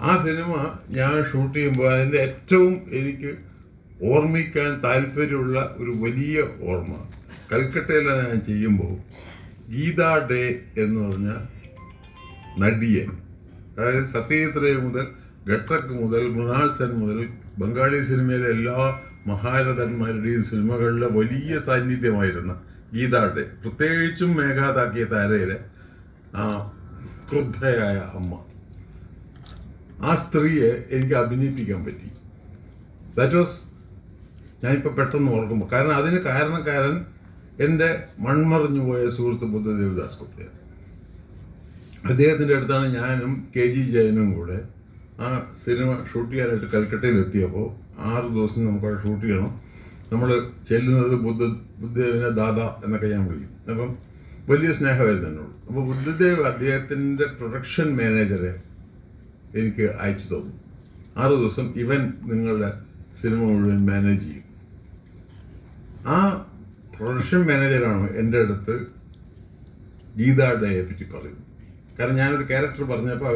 ആ സിനിമ ഞാൻ ഷൂട്ട് ചെയ്യുമ്പോൾ അതിൻ്റെ ഏറ്റവും എനിക്ക് ഓർമ്മിക്കാൻ താല്പര്യമുള്ള ഒരു വലിയ ഓർമ്മ കൽക്കട്ടയിൽ ഞാൻ ചെയ്യുമ്പോൾ ഗീതാ ഡേ എന്ന് പറഞ്ഞ നടിയെ, അതായത് സത്യജിത് റേ മുതൽ ഘട്ടക് മുതൽ മൃണാൾ സെൻ മുതൽ ബംഗാളി സിനിമയിലെ എല്ലാ മഹാരഥന്മാരുടെയും സിനിമകളിലെ വലിയ സാന്നിധ്യമായിരുന്ന ഗീതാ ഡേ, പ്രത്യേകിച്ചും മേഘാതാക്കിയ താരയിലെ ക്രുദ്ധയായ അമ്മ, ആ സ്ത്രീയെ എനിക്ക് അഭിനയിപ്പിക്കാൻ പറ്റി. ദാറ്റ് വാസ്, ഞാനിപ്പോൾ പെട്ടെന്ന് ഓർക്കുമ്പോൾ, കാരണം അതിന് കാരണക്കാരൻ എൻ്റെ മൺമറഞ്ഞു പോയ സുഹൃത്ത് ബുദ്ധദേവദാസ് ഗുപ്തയാണ്. അദ്ദേഹത്തിൻ്റെ അടുത്താണ് ഞാനും KG ജയനും കൂടെ ആ സിനിമ ഷൂട്ട് ചെയ്യാനായിട്ട് കൽക്കട്ടയിൽ എത്തിയപ്പോൾ 6 ദിവസം നമുക്കവിടെ ഷൂട്ട് ചെയ്യണം. നമ്മൾ ചെല്ലുന്നത് ബുദ്ധദേവിനെ ദാദാ എന്നൊക്കെ ഞാൻ വിളിക്കും. അപ്പം വലിയ സ്നേഹമായിരുന്നു എന്നോട്. അപ്പോൾ ബുദ്ധദേവ് അദ്ദേഹത്തിൻ്റെ പ്രൊഡക്ഷൻ മാനേജറെ എനിക്ക് അയച്ചു തന്നു. 6 ദിവസം ഇവൻ നിങ്ങളുടെ സിനിമ മുഴുവൻ മാനേജ് ചെയ്യും. ആ പ്രൊഡക്ഷൻ മാനേജറാണ് എൻ്റെ അടുത്ത് ഗീതാ ഡേയെ പറ്റി പറയുന്നത്. കാരണം ഞാനൊരു ക്യാരക്ടർ പറഞ്ഞപ്പോൾ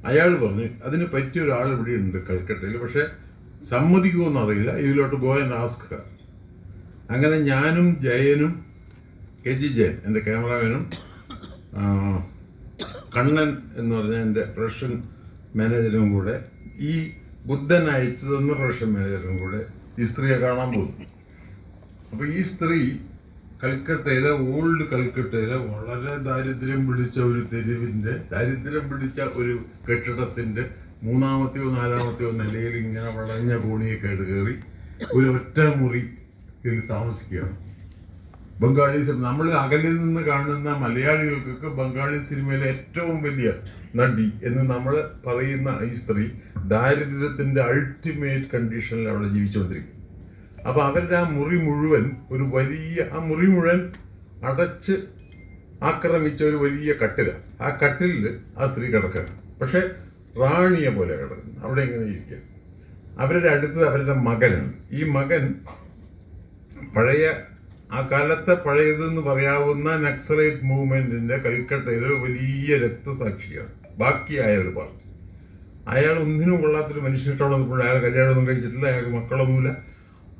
അയാൾ പറഞ്ഞു അതിന് പറ്റിയ ഒരാൾ ഇവിടെ ഉണ്ട് കൽക്കട്ടയിൽ, പക്ഷേ സമ്മതിക്കുമെന്ന് അറിയില്ല, ഇതിലോട്ട് ഗോ ആൻഡ് ആസ്ക് ഹർ. അങ്ങനെ ഞാനും ജയനും KG ജയൻ എൻ്റെ ക്യാമറാമാനും കണ്ണൻ എന്ന് പറഞ്ഞ എൻ്റെ പ്രൊഡക്ഷൻ മാനേജറും കൂടെ ഈ ബുദ്ധൻ അയച്ചു തന്ന പ്രൊഡക്ഷൻ മാനേജറും കൂടെ ഈ സ്ത്രീയെ കാണാൻ പോകുന്നു. അപ്പോൾ ഈ സ്ത്രീ കൽക്കട്ടയിലെ ഓൾഡ് കൽക്കട്ടയിലെ വളരെ ദാരിദ്ര്യം പിടിച്ച ഒരു ദാരിദ്ര്യം പിടിച്ച ഒരു കെട്ടിടത്തിൻ്റെ 3-ാമത്തെയോ 4-ാമത്തെയോ നിലയിൽ ഇങ്ങനെ വളഞ്ഞ കോണിയൊക്കെ കയറി ഒരു ഒറ്റ മുറിയിൽ താമസിക്കുകയാണ്. ബംഗാളി സിനിമ നമ്മൾ അകലിൽ നിന്ന് കാണുന്ന മലയാളികൾക്കൊക്കെ ബംഗാളി സിനിമയിലെ ഏറ്റവും വലിയ നടി എന്ന് നമ്മൾ പറയുന്ന ഈ സ്ത്രീ ദാരിദ്ര്യത്തിൻ്റെ അൾട്ടിമേറ്റ് കണ്ടീഷനിൽ അവിടെ ജീവിച്ചുകൊണ്ടിരിക്കും. അപ്പോൾ അവരുടെ ആ മുറി മുഴുവൻ മുറി മുഴുവൻ അടച്ച് ആക്രമിച്ച ഒരു വലിയ കട്ടിലാണ്. ആ കട്ടിലിൽ ആ സ്ത്രീ കിടക്കുകയാണ്, പക്ഷെ റാണിയെ പോലെ കിടക്കുന്നു. അവിടെ ഇങ്ങനെ ഇരിക്കുക. അവരുടെ അടുത്ത് അവരുടെ മകനാണ്. ഈ മകൻ ആ കാലത്തെ പഴയതെന്ന് പറയാവുന്ന നക്സലൈറ്റ് മൂവ്മെന്റിന്റെ കൽക്കട്ടയിലെ വലിയ രക്തസാക്ഷിയാണ്, ബാക്കിയായ ഒരു പാർട്ടി. അയാൾ ഒന്നിനും കൊള്ളാത്തൊരു മനുഷ്യനിഷ്ടമാണ് നിൽക്കുന്നത്. അയാൾ കല്യാണമൊന്നും കഴിച്ചിട്ടില്ല, അയാൾക്ക് മക്കളൊന്നുമില്ല.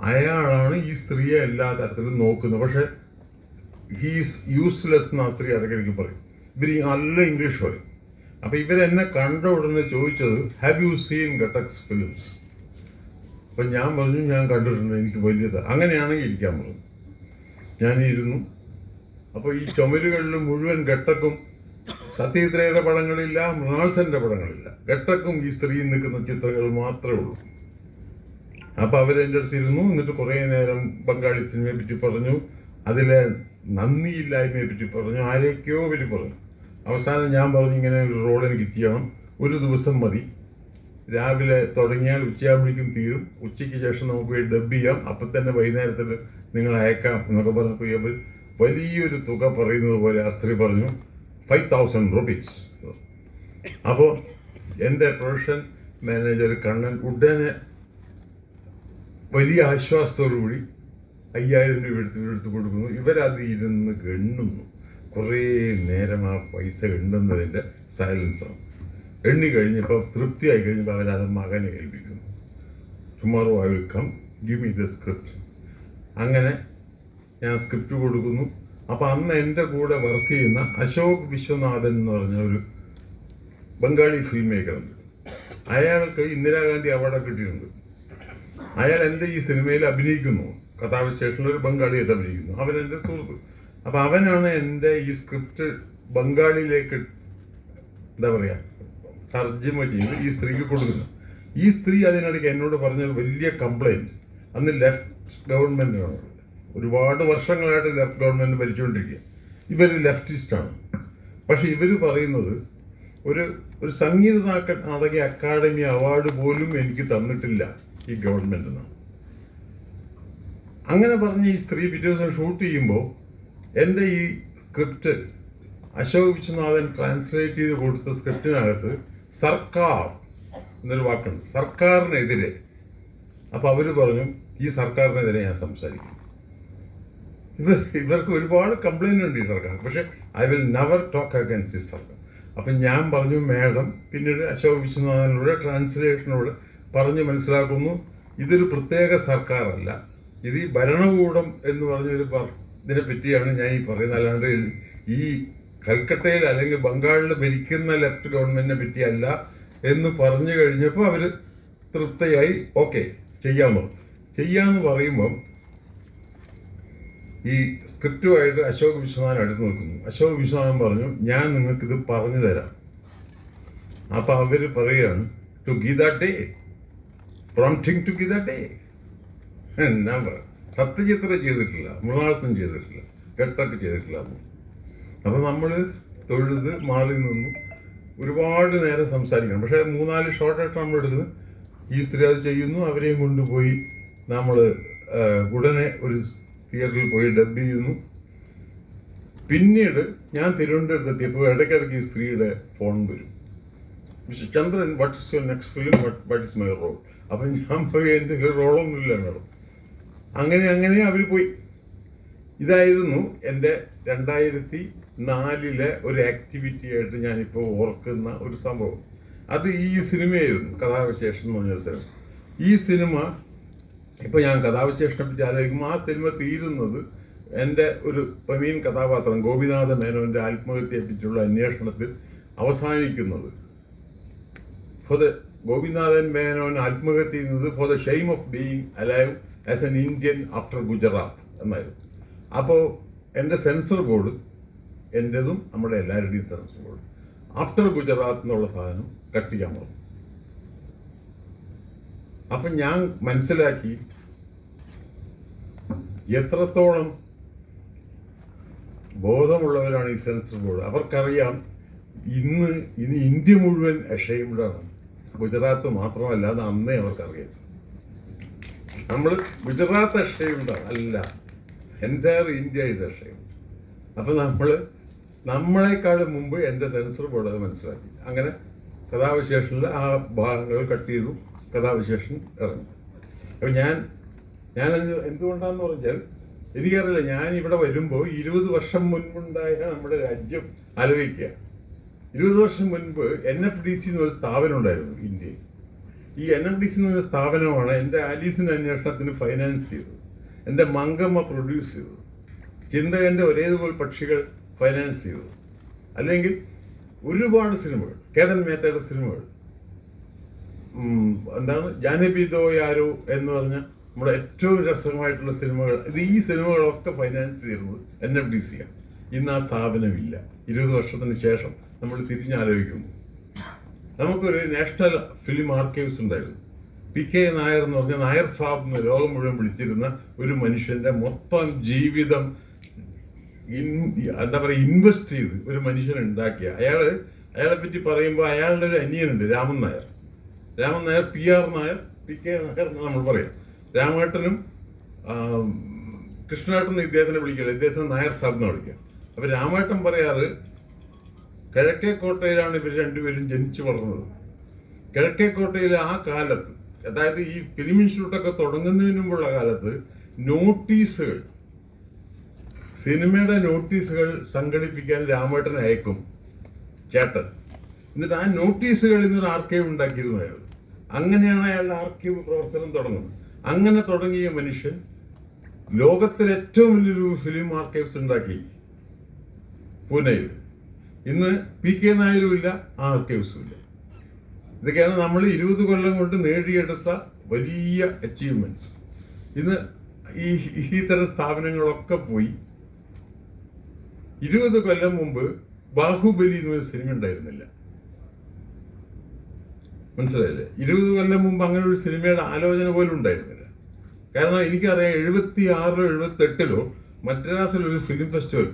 അയാളാണ് ഈ സ്ത്രീയെ എല്ലാ തരത്തിലും നോക്കുന്നത്. പക്ഷെ ഹീസ് യൂസ്ലെസ് എന്ന് ആ സ്ത്രീ ഇടയ്ക്കിടയ്ക്ക് പറയും. ഇവർ നല്ല ഇംഗ്ലീഷ് പറയും. അപ്പം ഇവരെന്നെ കണ്ട ഉടനെ ചോദിച്ചത് ഹാവ് യു സീൻ ഘട്ടക്സ് ഫിലിംസ്? അപ്പം ഞാൻ പറഞ്ഞു ഞാൻ കണ്ടിട്ടുണ്ട്, എനിക്ക് വലിയത്. അങ്ങനെയാണെങ്കിൽ ഇരിക്കാൻ പറഞ്ഞു. ഞാനിരുന്നു. അപ്പോൾ ഈ ചുമരുകളിൽ മുഴുവൻ ഘട്ടക്കും സത്യജിത് റേയുടെ പടങ്ങളില്ല, മൃണാൾ സെൻ്റെ പടങ്ങളില്ല. ഘട്ടക്കും ഈ സ്ത്രീ നിൽക്കുന്ന ചിത്രങ്ങൾ മാത്രമേ ഉള്ളൂ. അപ്പോൾ അവരെൻ്റെ അടുത്തിരുന്നു. എന്നിട്ട് കുറേ നേരം ബംഗാളി സിനിമയെ പറ്റി പറഞ്ഞു, അതിലെ നന്ദിയില്ലായ്മയെ പറ്റി പറഞ്ഞു, ആരൊക്കെയോ പറ്റി പറഞ്ഞു. അവസാനം ഞാൻ പറഞ്ഞു ഇങ്ങനെ ഒരു റോൾ എനിക്ക് ചെയ്യണം, ഒരു ദിവസം മതി, രാവിലെ തുടങ്ങിയാൽ ഉച്ചയാകുമ്പോഴേക്കും തീരും, ഉച്ചയ്ക്ക് ശേഷം നമുക്ക് ഡബ് ചെയ്യാം, അപ്പം തന്നെ വൈകുന്നേരത്തിൽ നിങ്ങൾ അയക്കാം എന്നൊക്കെ പറഞ്ഞപ്പോൾ വലിയൊരു തുക പറയുന്നത് പോലെ ആ സ്ത്രീ പറഞ്ഞു 5,000 rupees. അപ്പോൾ എൻ്റെ പ്രൊഡക്ഷൻ മാനേജർ കണ്ണൻ ഉടനെ വലിയ ആശ്വാസത്തോടുകൂടി 5,000 രൂപ എടുത്ത് കൊടുക്കുന്നു. ഇവരത് ഇരുന്ന് ഗണ്ണുന്നു. കുറേ നേരം ആ പൈസ എണ്ണുന്നതിൻ്റെ സൈലൻസാണ്. എണ്ണി കഴിഞ്ഞപ്പോൾ തൃപ്തിയായി കഴിഞ്ഞപ്പോൾ അവരത് മകനെ ഏൽപ്പിക്കുന്നു. Tomorrow I will come, give me the script. അങ്ങനെ ഞാൻ സ്ക്രിപ്റ്റ് കൊടുക്കുന്നു. അപ്പോൾ അന്ന് എൻ്റെ കൂടെ വർക്ക് ചെയ്യുന്ന അശോക് വിശ്വനാഥൻ എന്ന് പറഞ്ഞ ഒരു ബംഗാളി ഫിലിം മേക്കറുണ്ട്. അയാൾക്ക് ഇന്ദിരാഗാന്ധി അവാർഡൊക്കെ കിട്ടിയിട്ടുണ്ട്. അയാൾ എൻ്റെ ഈ സിനിമയിൽ അഭിനയിക്കുന്നു, കഥാവിശേഷനിൽ ഒരു ബംഗാളിയായിട്ട് അഭിനയിക്കുന്നു. അവനെൻ്റെ സുഹൃത്ത്. അപ്പം അവനാണ് എൻ്റെ ഈ സ്ക്രിപ്റ്റ് ബംഗാളിയിലേക്ക് എന്താ പറയുക തർജ്ജമ ചെയ്ത് ഈ സ്ത്രീക്ക് കൊടുക്കുന്നു. ഈ സ്ത്രീ അതിനിടയ്ക്ക് എന്നോട് പറഞ്ഞത് വലിയ കംപ്ലൈൻറ്റ്. അന്ന് ലെഫ്റ്റ് ഗവൺമെൻറ്റാണ്, ഒരുപാട് വർഷങ്ങളായിട്ട് ലെഫ്റ്റ് ഗവൺമെൻറ് ഭരിച്ചുകൊണ്ടിരിക്കുക. ഇവർ ലെഫ്റ്റിസ്റ്റാണ്. പക്ഷെ ഇവർ പറയുന്നത് ഒരു സംഗീത നാടക അക്കാദമി അവാർഡ് പോലും എനിക്ക് തന്നിട്ടില്ല ഈ ഗവൺമെൻറ് എന്നാണ്. അങ്ങനെ പറഞ്ഞ് ഈ സ്ത്രീ പിറ്റേ ദിവസം ഷൂട്ട് ചെയ്യുമ്പോൾ എൻ്റെ ഈ സ്ക്രിപ്റ്റ് അശോക് വിശ്വനാഥൻ ട്രാൻസ്ലേറ്റ് ചെയ്ത് കൊടുത്ത സ്ക്രിപ്റ്റിനകത്ത് സർക്കാർ എന്നൊരു വാക്കുണ്ട്, സർക്കാരിനെതിരെ. അപ്പോൾ അവർ പറഞ്ഞു ഈ സർക്കാരിനെതിരെ ഞാൻ സംസാരിക്കും. ഇവർക്ക് ഒരുപാട് കംപ്ലൈൻ്റ് ഉണ്ട് ഈ സർക്കാർ, പക്ഷെ I will never talk against this സർക്കാർ. അപ്പം ഞാൻ പറഞ്ഞു മാഡം, പിന്നീട് അശോക് വിശ്വനാഥനിലൂടെ ട്രാൻസ്ലേഷനോട് പറഞ്ഞ് മനസ്സിലാക്കുന്നു, ഇതൊരു പ്രത്യേക സർക്കാരല്ല, ഇത് ഈ ഭരണകൂടം എന്ന് പറഞ്ഞൊരു ഇതിനെ പറ്റിയാണ് ഞാൻ ഈ പറയുന്നത്. അല്ലാണ്ട് ഈ കൽക്കട്ടയിൽ അല്ലെങ്കിൽ ബംഗാളിൽ ഭരിക്കുന്ന ലെഫ്റ്റ് ഗവൺമെന്റിനെ പറ്റിയല്ല എന്ന് പറഞ്ഞു കഴിഞ്ഞപ്പോൾ അവർ തൃപ്തിയായി. ഓക്കെ, ചെയ്യാമെന്ന് പറയുമ്പം ഈ സ്ക്രിപ്റ്റുമായിട്ട് അശോക് വിശ്വനാഥൻ അടുത്ത് നിൽക്കുന്നു. അശോക് വിശ്വനാഥൻ പറഞ്ഞു, ഞാൻ നിങ്ങൾക്കിത് പറഞ്ഞു തരാം. അപ്പൊ അവര് പറയുകയാണ്, to give the day, prompting to give the day. എന്നാ സത്യചിത്ര ചെയ്തിട്ടില്ല, മൃണാൾസം ചെയ്തിട്ടില്ല, കെട്ടൊക്കെ ചെയ്തിട്ടില്ല. അപ്പൊ നമ്മള് തൊഴുത് മാറി നിന്നു. ഒരുപാട് നേരം സംസാരിക്കണം. പക്ഷെ 3-4 ഷോർട്ടായിട്ട് നമ്മൾ എടുക്കുന്നത്. ഈ സ്ത്രീ അത് ചെയ്യുന്നു. അവരെയും കൊണ്ടുപോയി നമ്മൾ ഉടനെ ഒരു തിയേറ്ററിൽ പോയി ഡബ് ചെയ്യുന്നു. പിന്നീട് ഞാൻ തിരുവനന്തപുരത്ത് എത്തിയപ്പോൾ ഇടയ്ക്കിടയ്ക്ക് ഈ സ്ത്രീയുടെ ഫോൺ വരും. Mister Chandran, what is your next film, what is my role? അപ്പം ഞാൻ പോയി, എൻ്റെ റോളൊന്നുമില്ല മേഡം. അങ്ങനെ അവർ പോയി. ഇതായിരുന്നു എൻ്റെ 2004 ഒരു ആക്ടിവിറ്റി ആയിട്ട് ഞാനിപ്പോൾ ഓർക്കുന്ന ഒരു സംഭവം. അത് ഈ സിനിമയായിരുന്നു, കഥാവിശേഷം എന്ന് പറഞ്ഞ സിനിമ. ഈ സിനിമ ഇപ്പോൾ ഞാൻ കഥാവിശേഷനെ പറ്റി ആലോചിക്കുമ്പോൾ ആ സിനിമ തീരുന്നത് എൻ്റെ ഒരു പ്രവീൺ കഥാപാത്രം ഗോപിനാഥ മേനോൻ്റെ ആത്മഹത്യയെ പറ്റിയുള്ള അന്വേഷണത്തിൽ അവസാനിക്കുന്നത്. ഗോപിനാഥൻ മേനോൻ ആത്മഹത്യ ചെയ്യുന്നത് for the shame of being alive as an Indian after Gujarat എന്നായിരുന്നു. അപ്പോൾ എൻ്റെ സെൻസർ ബോർഡ്, എൻ്റെതും നമ്മുടെ എല്ലാവരുടെയും സെൻസർ ബോർഡ്, ആഫ്റ്റർ ഗുജറാത്ത് എന്നുള്ള സാധനം കട്ട് ചെയ്യാൻ പറഞ്ഞു. അപ്പം ഞാൻ മനസ്സിലാക്കി എത്രത്തോളം ബോധമുള്ളവരാണ് ഈ സെൻസർ ബോർഡ്. അവർക്കറിയാം ഇനി ഇന്ത്യ മുഴുവൻ അഷെയിംഡാണ്, ഗുജറാത്ത് മാത്രമല്ല, അത് അന്നേ അവർക്കറിയാം. നമ്മൾ ഗുജറാത്ത് അഷെയിംഡാണ് അല്ല, എൻറ്റയർ ഇന്ത്യ ഈസ് അഷെയിംഡ്. അപ്പം നമ്മളെക്കാളും മുമ്പ് എൻ്റെ സെൻസർ ബോർഡ് അത് മനസ്സിലാക്കി. അങ്ങനെ കഥാവിശേഷനിൽ ആ ഭാഗങ്ങൾ കട്ട് ചെയ്തു, കഥാവിശേഷൻ ഇറങ്ങി. അപ്പം ഞാൻ എന്തുകൊണ്ടാന്ന് പറഞ്ഞാൽ എനിക്കറിയില്ല, ഞാൻ ഇവിടെ വരുമ്പോൾ 20 വർഷം മുൻപുണ്ടായ നമ്മുടെ രാജ്യം ആലോചിക്കുക. 20 വർഷം മുൻപ് NFDC എന്നൊരു സ്ഥാപനം ഉണ്ടായിരുന്നു ഇന്ത്യയിൽ. ഈ NFDC എന്ന സ്ഥാപനമാണ് എൻ്റെ ആലീസിൻ്റെ അന്വേഷണത്തിന് ഫൈനാൻസ് ചെയ്തത്, എൻ്റെ മങ്കമ്മ പ്രൊഡ്യൂസ് ചെയ്തത്, ചിന്തകൻ്റെ ഒരേതുപോലെ പക്ഷികൾ ഫൈനാൻസ് ചെയ്തത്, അല്ലെങ്കിൽ ഒരുപാട് സിനിമകൾ, കേതൻ മേത്തയുടെ സിനിമകൾ, ജാനബി ദോ യാരോ എന്ന് പറഞ്ഞ നമ്മുടെ ഏറ്റവും രസകരമായിട്ടുള്ള സിനിമകൾ, ഈ സിനിമകളൊക്കെ ഫൈനാൻസ് ചെയ്യുന്നത് NFDC ആണ്. ഇന്ന് ആ സ്ഥാപനമില്ല. 20 വർഷത്തിന് ശേഷം നമ്മൾ തിരിഞ്ഞാലോചിക്കുന്നു. നമുക്കൊരു നാഷണൽ ഫിലിം ആർക്കൈവ്സ് ഉണ്ടായിരുന്നു. PK നായർ എന്ന് പറഞ്ഞ നായർ സാബ് എന്ന് ലോകം മുഴുവൻ വിളിച്ചിരുന്ന ഒരു മനുഷ്യന്റെ മൊത്തം ജീവിതം ഇൻവെസ്റ്റ് ചെയ്ത് ഒരു മനുഷ്യൻ ഉണ്ടാക്കിയ അയാളെ പറ്റി പറയുമ്പോൾ അയാളുടെ ഒരു അനിയനുണ്ട്, രാമൻ നായർ, PR നായർ, PK നായർ എന്ന് നമ്മൾ പറയാം. രാമേട്ടനും കൃഷ്ണേട്ടനും ഇദ്ദേഹത്തിനെ വിളിക്കില്ല, ഇദ്ദേഹത്തിന് നായർ സാബ് എന്ന് വിളിക്കുക. അപ്പൊ രാമേട്ടൻ പറയാറ്, കിഴക്കേക്കോട്ടയിലാണ് ഇവർ രണ്ടുപേരും ജനിച്ചു വളർന്നത്. കിഴക്കേക്കോട്ടയിൽ ആ കാലത്ത്, അതായത് ഈ ഫിലിം ഇൻസ്റ്റിറ്റ്യൂട്ടൊക്കെ തുടങ്ങുന്നതിന് മുമ്പുള്ള കാലത്ത്, നോട്ടീസുകൾ, സിനിമയുടെ നോട്ടീസുകൾ സംഘടിപ്പിക്കാൻ രാമേട്ടനെ അയക്കും ചേട്ടൻ. എന്നിട്ട് ആ നോട്ടീസുകളിൽ നിന്നൊരു ആർക്കൈവ് ഉണ്ടാക്കിയിരുന്നു അയാൾ. അങ്ങനെയാണ് അയാളുടെ ആർക്കൈവ് പ്രവർത്തനം തുടങ്ങുന്നത്. അങ്ങനെ തുടങ്ങിയ മനുഷ്യൻ ലോകത്തിലെ ഏറ്റവും വലിയൊരു ഫിലിം ആർക്കൈവ്സ് ഉണ്ടാക്കി പൂനെയിൽ. ഇന്ന് PK നായരും ഇല്ല, ആ ആർക്കൈവ്സും ഇല്ല. ഇതൊക്കെയാണ് നമ്മൾ 20 കൊല്ലം കൊണ്ട് നേടിയെടുത്ത വലിയ അച്ചീവ്മെന്റ്സ്. ഇന്ന് ഈ തരം സ്ഥാപനങ്ങളൊക്കെ പോയി. 20 കൊല്ലം മുമ്പ് ബാഹുബലി എന്നൊരു സിനിമ ഉണ്ടായിരുന്നില്ല, മനസ്സിലായില്ലേ? 20 കൊല്ലം മുമ്പ് അങ്ങനെ ഒരു സിനിമയുടെ ആലോചന പോലും ഉണ്ടായിരുന്നില്ല. കാരണം എനിക്കറിയാം, 76-ലോ 78-ലോ മദ്രാസിലൊരു ഫിലിം ഫെസ്റ്റിവൽ,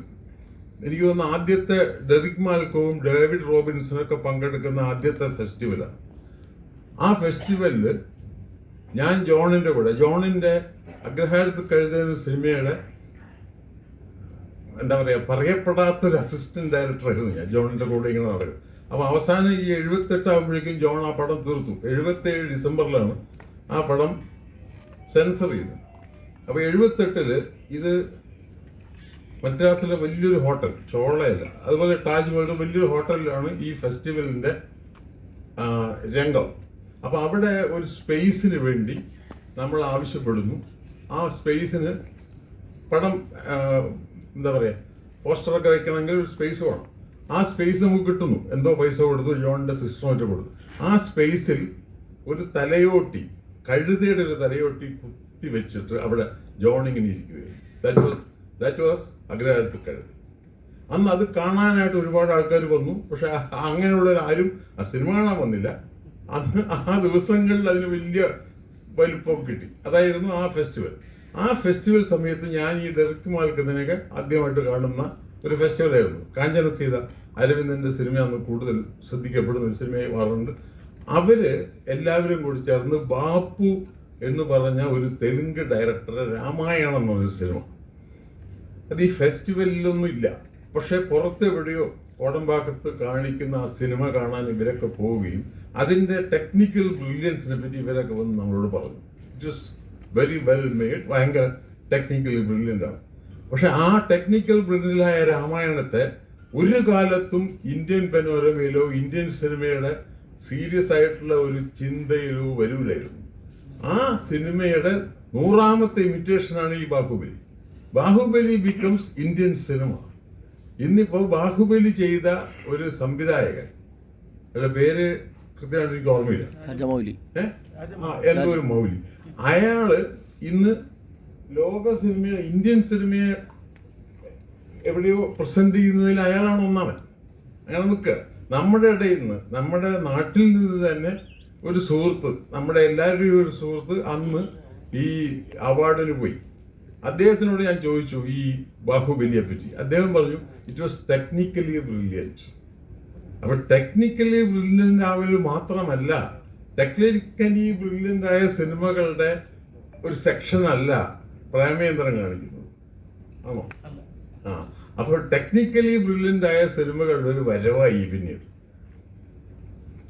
എനിക്ക് തോന്നുന്നു ആദ്യത്തെ ഡെറിക് മാൽക്കോവും ഡേവിഡ് റോബിൻസണൊക്കെ പങ്കെടുക്കുന്ന ആദ്യത്തെ ഫെസ്റ്റിവലാണ്. ആ ഫെസ്റ്റിവലില് ഞാൻ ജോണിന്റെ അഗ്രഹാരത്തിൽ കഴുതുന്ന സിനിമയുടെ പറയപ്പെടാത്തൊരു അസിസ്റ്റന്റ് ഡയറക്ടറായിരുന്നു ഞാൻ. ജോണിന്റെ കൂടെ ഇങ്ങനെ നടക്കും. അപ്പൊ അവസാനം ഈ 78 ആകുമ്പോഴേക്കും ജോൺ ആ പടം തീർത്തു. 77 ഡിസംബറിലാണ് ആ പടം സെൻസർ ചെയ്തത്. അപ്പൊ 78-ല് ഇത് മദ്രാസിലെ വലിയൊരു ഹോട്ടൽ, ചോളയല്ല, അതുപോലെ താജ്മഹൽ വലിയൊരു ഹോട്ടലിലാണ് ഈ ഫെസ്റ്റിവലിൻ്റെ രംഗം. അപ്പോൾ അവിടെ ഒരു സ്പേസിന് വേണ്ടി നമ്മൾ ആവശ്യപ്പെടുന്നു. ആ സ്പേസിന് പടം എന്താ പറയുക, പോസ്റ്ററൊക്കെ വെക്കണമെങ്കിൽ ഒരു സ്പേസ് വേണം. ആ സ്പേസ് നമുക്ക് കിട്ടുന്നു, എന്തോ പൈസ കൊടുത്തു, ജോണിൻ്റെ സിസ്റ്റമായിട്ട് കൊടുത്തു. ആ സ്പേസിൽ ഒരു തലയോട്ടി, കഴുതയുടെ ഒരു തലയോട്ടി കുത്തി വെച്ചിട്ട് അവിടെ ജോണിങ്ങിന് ഇരിക്കുകയും ദാറ്റ് വാസ് അഗ്രഹാരത്തിൽ കഴുത. അന്ന് അത് കാണാനായിട്ട് ഒരുപാട് ആൾക്കാർ വന്നു. പക്ഷെ അങ്ങനെയുള്ള ആരും ആ സിനിമ കാണാൻ വന്നില്ല. അന്ന് ആ ദിവസങ്ങളിൽ അതിന് വലിയ വലിപ്പം കിട്ടി. അതായിരുന്നു ആ ഫെസ്റ്റിവൽ. ആ ഫെസ്റ്റിവൽ സമയത്ത് ഞാൻ ഈ ഡെറിക് മാൽക്കത്തിനെയൊക്കെ ആദ്യമായിട്ട് കാണുന്ന ഒരു ഫെസ്റ്റിവലായിരുന്നു. കാഞ്ചന സീത, അരവിന്ദൻ്റെ സിനിമ അന്ന് കൂടുതൽ ശ്രദ്ധിക്കപ്പെടുന്ന ഒരു സിനിമയായി മാറുന്നുണ്ട്. അവര് എല്ലാവരും കൂടി ചേർന്ന് ബാപ്പു എന്ന് പറഞ്ഞ ഒരു തെലുങ്ക് ഡയറക്ടറെ രാമായണം എന്ന് പറഞ്ഞ സിനിമ, അത് ഈ ഫെസ്റ്റിവലിലൊന്നും ഇല്ല, പക്ഷെ പുറത്തെവിടെയോ കോടമ്പാക്കത്ത് കാണിക്കുന്ന ആ സിനിമ കാണാൻ ഇവരൊക്കെ പോവുകയും അതിൻ്റെ ടെക്നിക്കൽ ബ്രില്യൻസിനെ പറ്റി ഇവരൊക്കെ വന്ന് നമ്മളോട് പറഞ്ഞു. It is very well made, ഭയങ്കര ടെക്നിക്കലി ബ്രില്യൻ്റ് ആണ്. പക്ഷെ ആ ടെക്നിക്കൽ ബ്രില്യൻ്റായ രാമായണത്തെ ഒരു കാലത്തും ഇന്ത്യൻ പനോരമയിലോ ഇന്ത്യൻ സിനിമയുടെ സീരിയസ് ആയിട്ടുള്ള ഒരു ചിന്തയിലോ വരൂലായിരുന്നു. ആ സിനിമയുടെ 100ാമത്തെ ഇമിറ്റേഷനാണ് ഈ Baahubali. Baahubali becomes Indian cinema. ഇന്നിപ്പോൾ ബാഹുബലി ചെയ്ത ഒരു സംവിധായകൻ, പേര് കൃത്യമായിട്ട് എനിക്ക് ഓർമ്മയില്ല, എന്തോ ഒരു മൗലി, അയാള് ഇന്ന് ലോക സിനിമയെ, ഇന്ത്യൻ സിനിമയെ എവിടെയോ പ്രസന്റ് ചെയ്യുന്നതിൽ അയാളാണ് ഒന്നാമൻ. അങ്ങനെ നിൽക്കുക. നമ്മുടെ ഇടയിൽ നിന്ന്, നമ്മുടെ നാട്ടിൽ നിന്ന് തന്നെ ഒരു സുഹൃത്ത്, നമ്മുടെ എല്ലാവരുടെയും ഒരു സുഹൃത്ത് അന്ന് ഈ അവാർഡിന് പോയി. അദ്ദേഹത്തിനോട് ഞാൻ ചോദിച്ചു ഈ ബാഹുബലിയെ പറ്റി. അദ്ദേഹം പറഞ്ഞു ഇറ്റ് വാസ് ടെക്നിക്കലി ബ്രില്യൻറ്റ്. അപ്പൊ ടെക്നിക്കലി ബ്രില്യൻ്റ് ആവൽ മാത്രമല്ല, ടെക്നിക്കലി ബ്രില്യൻ്റ് ആയ സിനിമകളുടെ ഒരു സെക്ഷൻ അല്ല പ്രേമേന്ദ്രൻ കാണിക്കുന്നത്, ആണോ? ആ, അപ്പോൾ ടെക്നിക്കലി ബ്രില്യൻ്റ് ആയ സിനിമകളുടെ ഒരു വരവായി പിന്നീട്.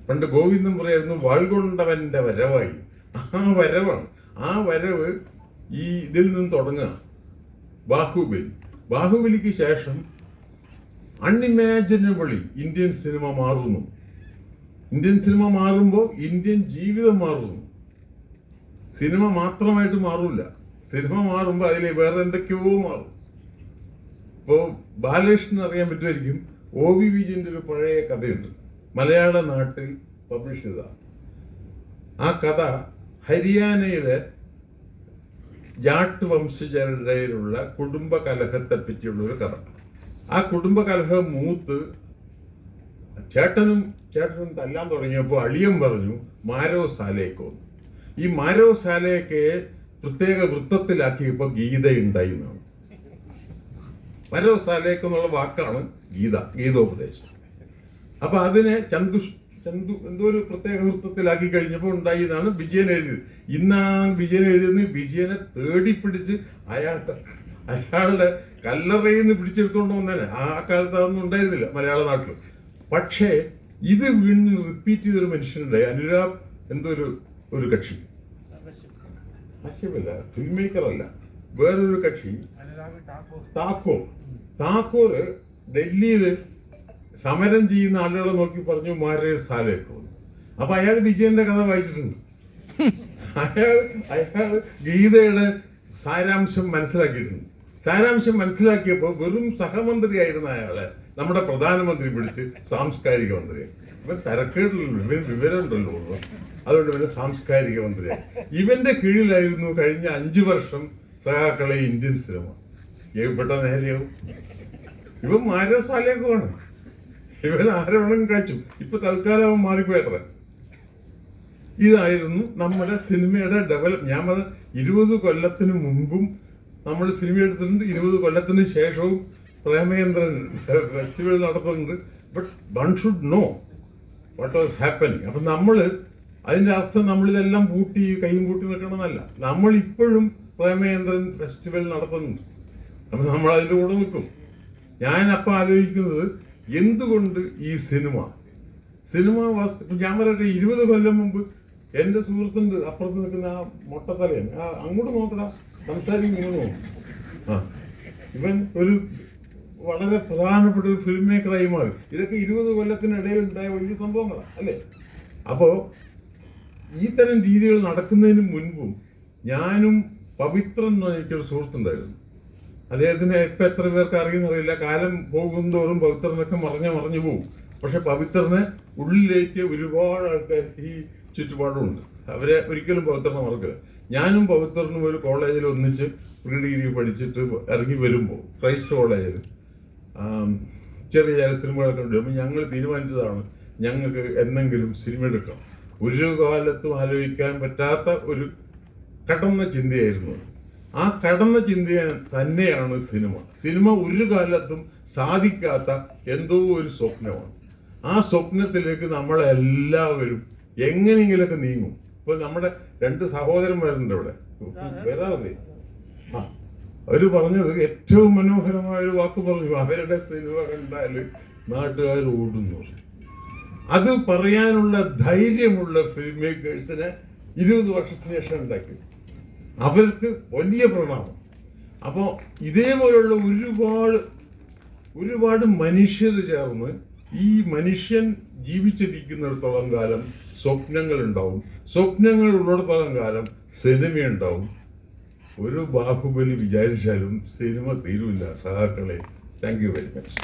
പണ്ട് ഗോവിന്ദൻ പറയായിരുന്നു വാൾകൊണ്ടവന്റെ വരവായി. ആ വരവാണ്. ആ വരവ് ഈ ഇതിൽ നിന്ന് തുടങ്ങുക. ബാഹുബലിക്ക് ശേഷം അൺഇമാജിനബിളി ഇന്ത്യൻ സിനിമ മാറുന്നു. ഇന്ത്യൻ സിനിമ മാറുമ്പോൾ ഇന്ത്യൻ ജീവിതം മാറുന്നു. സിനിമ മാത്രമായിട്ട് മാറില്ല. സിനിമ മാറുമ്പോൾ അതിൽ വേറെ എന്തൊക്കെയോ മാറും. ഇപ്പോൾ ബാലകൃഷ്ണൻ അറിയാൻ പറ്റുമായിരിക്കും, OV വിജയൻ്റെ ഒരു പഴയ കഥയുണ്ട്, മലയാള നാട്ടിൽ പബ്ലിഷ് ചെയ്ത. ആ കഥ ഹരിയാനയിലെ ജാട്ട് വംശജരുടെയിലുള്ള കുടുംബ കലഹത്തെ പറ്റിയുള്ള ഒരു കഥ. ആ കുടുംബ കലഹം മൂത്ത് ചേട്ടനും തല്ലാൻ തുടങ്ങിയപ്പോൾ അളിയൻ പറഞ്ഞു മാരോ സാലേക്കോ. ഈ മാരോ സാലേക്കയെ പ്രത്യേക വൃത്തത്തിലാക്കിയപ്പോൾ ഗീതയുണ്ടായി എന്നാണ്. മാരോ സാലേക്ക് എന്നുള്ള വാക്കാണ് ഗീതോപദേശം. അപ്പൊ അതിനെ ചന്തു എന്തോ ഒരു പ്രത്യേക വൃത്തത്തിലാക്കി കഴിഞ്ഞപ്പോൾ ഉണ്ടായി എന്നാണ് വിജയൻ എഴുതിയത്. ഇന്നാണ് വിജയൻ എഴുതിയെന്ന് വിജയനെ തേടിപ്പിടിച്ച് അയാളുടെ കല്ലറയിൽ നിന്ന് പിടിച്ചെടുത്തോണ്ട് വന്നേനെ. ആ കാലത്ത് അതൊന്നും ഉണ്ടായിരുന്നില്ല മലയാള നാട്ടിൽ. പക്ഷേ ഇത് വീണ്ടും റിപ്പീറ്റ് ചെയ്തൊരു മനുഷ്യനുണ്ടായി, അനുരാഗ് എന്തോ ഒരു കക്ഷി, ആശയമല്ല, ഫിലിം മേക്കർ അല്ല, വേറൊരു കക്ഷി, താക്കൂർ ഡൽഹിയിൽ സമരം ചെയ്യുന്ന ആളുകളെ നോക്കി പറഞ്ഞു മാരേ സാലേക്ക് വന്നു. അപ്പൊ അയാൾ വിജയന്റെ കഥ വായിച്ചിട്ടുണ്ട്. അയാൾ ഗീതയുടെ സാരാംശം മനസ്സിലാക്കിയിട്ടുണ്ട്. സാരാംശം മനസ്സിലാക്കിയപ്പോൾ വെറും സഹമന്ത്രിയായിരുന്ന അയാളെ നമ്മുടെ പ്രധാനമന്ത്രി പിടിച്ച് സാംസ്കാരിക മന്ത്രിയായി. ഇവൻ തരക്കേടില്ലല്ലോ, ഇവൻ വിവരമുണ്ടല്ലോ, അതുകൊണ്ട് ഇവന് സാംസ്കാരിക മന്ത്രിയായി. ഇവന്റെ കീഴിലായിരുന്നു കഴിഞ്ഞ 5 വർഷം സഹാക്കളെ ഇന്ത്യൻ സിനിമ. എവിടെ നേരെയാവും? ഇവൻ മാരസാലേക്കുമാണ്. ഇവൻ ആരോണം കാച്ചു. ഇപ്പൊ തൽക്കാലം അവൻ മാറിപ്പോയത്ര. ഇതായിരുന്നു നമ്മുടെ സിനിമയുടെ ഡെവലപ്പ്. ഞാൻ പറഞ്ഞ 20 കൊല്ലത്തിന് മുമ്പും നമ്മൾ സിനിമ എടുത്തിട്ടുണ്ട്, 20 കൊല്ലത്തിന് ശേഷവും പ്രേമേന്ദ്രൻ ഫെസ്റ്റിവൽ നടത്തുന്നുണ്ട്. But one should know what was happening. അപ്പം നമ്മൾ അതിൻ്റെ അർത്ഥം നമ്മളിതെല്ലാം കൈയും പൂട്ടി നിൽക്കണമെന്നല്ല. നമ്മളിപ്പോഴും പ്രേമേന്ദ്രൻ ഫെസ്റ്റിവൽ നടത്തുന്നുണ്ട്. അപ്പം നമ്മൾ അതിൻ്റെ കൂടെ നിൽക്കും. ഞാൻ അപ്പം ആലോചിക്കുന്നത് എന്തുകൊണ്ട് ഈ സിനിമ ഞാൻ പറയട്ടെ, 20 കൊല്ലം മുമ്പ് എൻ്റെ സുഹൃത്തുണ്ട് അപ്പുറത്ത് നിൽക്കുന്ന ആ മൊട്ടത്തലയാണ്, അങ്ങോട്ട് നോക്കടാ, സംസാരിക്കും, ഇങ്ങനെ നോക്കും. ഇവൻ ഒരു വളരെ പ്രധാനപ്പെട്ട ഒരു ഫിലിം മേക്കറായി മാറി. ഇതൊക്കെ 20 കൊല്ലത്തിനിടയിൽ ഉണ്ടായ വലിയ സംഭവങ്ങളാണ് അല്ലേ? അപ്പോൾ ഈ തരം രീതികൾ നടക്കുന്നതിന് മുൻപും ഞാനും പവിത്രൻ എന്ന് എനിക്കൊരു സുഹൃത്തുണ്ടായിരുന്നു. അദ്ദേഹത്തിന് ഇപ്പം എത്ര പേർക്ക് അറിയുന്നറിയില്ല. കാലം പോകുന്തോറും പവിത്രനൊക്കെ മറഞ്ഞു പോകും. പക്ഷെ പവിത്രനെ ഉള്ളിലേറ്റ് ഒരുപാട് ആൾക്കാർ ഈ ചുറ്റുപാടുമുണ്ട്. അവരെ ഒരിക്കലും പവിത്രനെ മറക്കില്ല. ഞാനും പവിത്രനും ഒരു കോളേജിൽ ഒന്നിച്ച് പ്രീ ഡിഗ്രി പഠിച്ചിട്ട് ഇറങ്ങി വരുമ്പോൾ ക്രൈസ്റ്റ് കോളേജിൽ ചെറിയ ചില സിനിമകളൊക്കെ ഉണ്ട്. അപ്പം ഞങ്ങൾ തീരുമാനിച്ചതാണ് ഞങ്ങൾക്ക് എന്തെങ്കിലും സിനിമ എടുക്കണം. ഒരു കാലത്തും ആലോചിക്കാൻ പറ്റാത്ത ഒരു കടന്ന ചിന്തയായിരുന്നു. ആ കടന്ന ചിന്ത തന്നെയാണ് സിനിമ. സിനിമ ഒരു കാലത്തും സാധിക്കാത്ത എന്തോ ഒരു സ്വപ്നമാണ്. ആ സ്വപ്നത്തിലേക്ക് നമ്മളെല്ലാവരും എങ്ങനെയെങ്കിലൊക്കെ നീങ്ങും. ഇപ്പൊ നമ്മുടെ 2 സഹോദരന്മാരുണ്ട് ഇവിടെ, വരാതെ അവര് പറഞ്ഞത് ഏറ്റവും മനോഹരമായ ഒരു വാക്ക് പറഞ്ഞു. അവരുടെ സിനിമ കണ്ടാൽ നാട്ടുകാർ ഓടുന്നു. അത് പറയാനുള്ള ധൈര്യമുള്ള ഫിലിം മേക്കേഴ്സിനെ 20 വർഷത്തിന് ശേഷം ഉണ്ടാക്കി. അവർക്ക് വലിയ പ്രണാമം. അപ്പോൾ ഇതേപോലുള്ള ഒരുപാട് മനുഷ്യർ ചേർന്ന് ഈ മനുഷ്യൻ ജീവിച്ചിരിക്കുന്നിടത്തോളം കാലം സ്വപ്നങ്ങൾ ഉണ്ടാവും. സ്വപ്നങ്ങൾ ഉള്ളിടത്തോളം കാലം സിനിമയുണ്ടാവും. ഒരു ബാഹുബലി വിചാരിച്ചാലും സിനിമ തീരുമില്ല സഹാക്കളെ. Thank you very much.